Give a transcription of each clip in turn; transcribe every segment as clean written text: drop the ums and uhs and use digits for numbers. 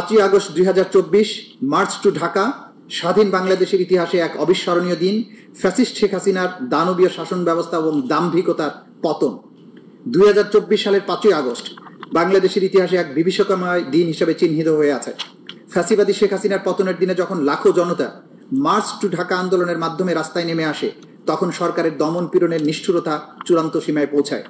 5ই August 2024 March two Dhaka. স্বাধীন বাংলাদেশের ইতিহাসে এক অবিস্মরণীয় দিন। ফ্যাসিস্ট শেখ হাসিনার দানবীয় শাসন ব্যবস্থা এবং দাম্ভিকতার পতন। 2024 সালের 5ই আগস্ট বাংলাদেশের ইতিহাসে এক বিভীষিকাময় দিন হিসেবে চিহ্নিত হয়ে আছে। ফ্যাসিবাদী শেখ হাসিনার পতনের দিনে যখন লাখো জনতা মার্চ টু ঢাকা আন্দোলনের মাধ্যমে রাস্তায় নেমে আসে, তখন সরকারের দমন পীড়নের নিষ্ঠুরতা চূড়ান্ত সীমায় পৌঁছায়।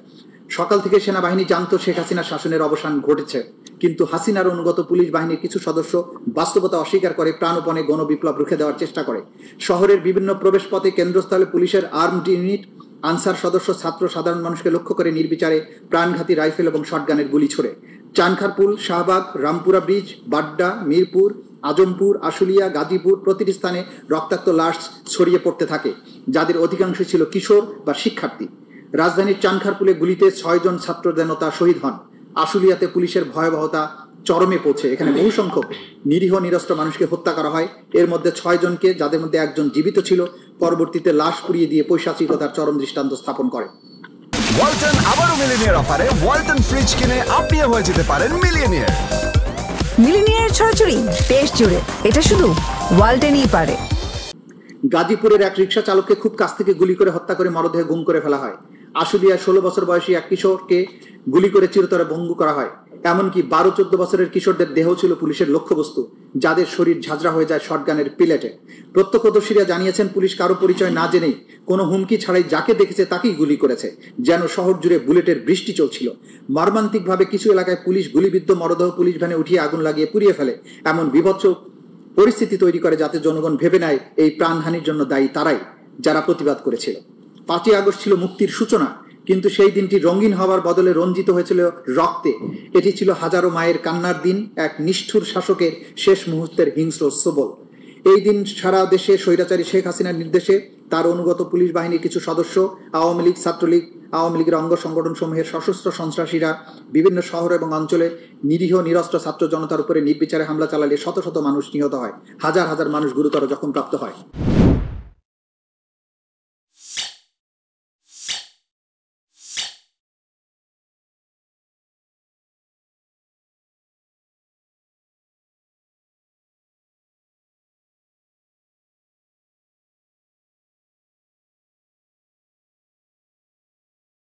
সকাল থেকে সেনাবাহিনী জানত শেখ হাসিনার শাসনের অবসান ঘটেছে, কিন্তু হাসিনার অনুগত পুলিশ বাহিনীর কিছু সদস্য বাস্তবতা অস্বীকার করে প্রাণপণে গণবিপ্লব রুখে দেওয়ার চেষ্টা করে। শহরের বিভিন্ন প্রবেশপথে কেন্দ্রস্থলে পুলিশের আর্মড ইউনিট, আনসার সদস্য, ছাত্র, সাধারণ মানুষকে লক্ষ্য করে নির্বিচারে প্রাণঘাতী রাইফেল এবং শটগানের গুলি ছোড়ে। চানখারপুল, শাহবাগ, রামপুরা ব্রিজ, বাড্ডা, মিরপুর, আজমপুর, আশুলিয়া, গাজীপুর প্রতিটি স্থানে রক্তাক্ত লাশ ছড়িয়ে পড়তে থাকে, যাদের অধিকাংশ ছিল কিশোর বা শিক্ষার্থী। রাজধানীর চানখারপুলে গুলিতে 6 জন ছাত্র জনতা শহীদ হন। আশুলিয়াতে পুলিশের ভয়াবহতা চরমে পৌঁছে। এখানে বহু সংখ্যক নিরীহ নিরস্ত্র মানুষকে হত্যা করা হয়। এর মধ্যে 6 জনকে, যাদের মধ্যে একজন জীবিত ছিল, পরবর্তীতে লাশ পুড়িয়ে দিয়ে পৈশাচিকতার চরম দৃষ্টান্ত স্থাপন করে। ওয়ালটন আবারও মিলিনিয়ার অফারে ওয়ালটন ফ্রিজ কিনে আপনিও হয়ে যেতে পারেন মিলিয়নিয়ার। মিলিনিয়ার ছড়াছড়ি দেশ জুড়ে, এটা শুধু ওয়ালটনই পারে। গাজীপুরের এক রিকশা চালককে খুব কাছ থেকে গুলি করে হত্যা করে মরদেহে গুম করে ফেলা হয়। আশুলিয়ায় 16 বছর বয়সী এক কিশোরকে গুলি করে চিরতরে ভঙ্গ করা হয়। এমনকি 12-14 বছরের কিশোরদের দেহ ছিল পুলিশের লক্ষ্যবস্তু, যাদের শরীর ঝাঁঝরা হয়ে যায় শটগানের পিলেটে। প্রত্যক্ষদর্শীরা জানিয়েছেন, পুলিশ কারো পরিচয় না জেনেই, কোনো হুমকি ছাড়াই যাকে দেখেছে তাকেই গুলি করেছে, যেন শহর জুড়ে বুলেটের বৃষ্টি চলছিল। মর্মান্তিকভাবে কিছু এলাকায় পুলিশ গুলিবিদ্ধ মরদেহ পুলিশ ভ্যানে উঠিয়ে আগুন লাগিয়ে পুড়িয়ে ফেলে। এমন বিভৎস পরিস্থিতি তৈরি করে যাতে জনগণ ভেবে নেয় এই প্রাণহানির জন্য দায়ী তারাই, যারা প্রতিবাদ করেছিল। 5ই আগস্ট ছিল মুক্তির সূচনা, কিন্তু সেই দিনটি রঙিন হওয়ার বদলে রঞ্জিত হয়েছিল রক্তে। এটি ছিল হাজারো মায়ের কান্নার দিন, এক নিষ্ঠুর শাসকের শেষ মুহূর্তের হিংস্র সবল। এই দিন সারা দেশে স্বৈরাচারী শেখ হাসিনার নির্দেশে তার অনুগত পুলিশ বাহিনীর কিছু সদস্য, আওয়ামী লীগ, ছাত্রলীগ, আওয়ামী লীগের অঙ্গ সংগঠন সমূহের সশস্ত্র সন্ত্রাসীরা বিভিন্ন শহর এবং অঞ্চলে নিরীহ নিরস্ত্র ছাত্র জনতার উপরে নির্বিচারে হামলা চালালে শত শত মানুষ নিহত হয়, হাজার হাজার মানুষ গুরুতর জখমপ্রাপ্ত হয়।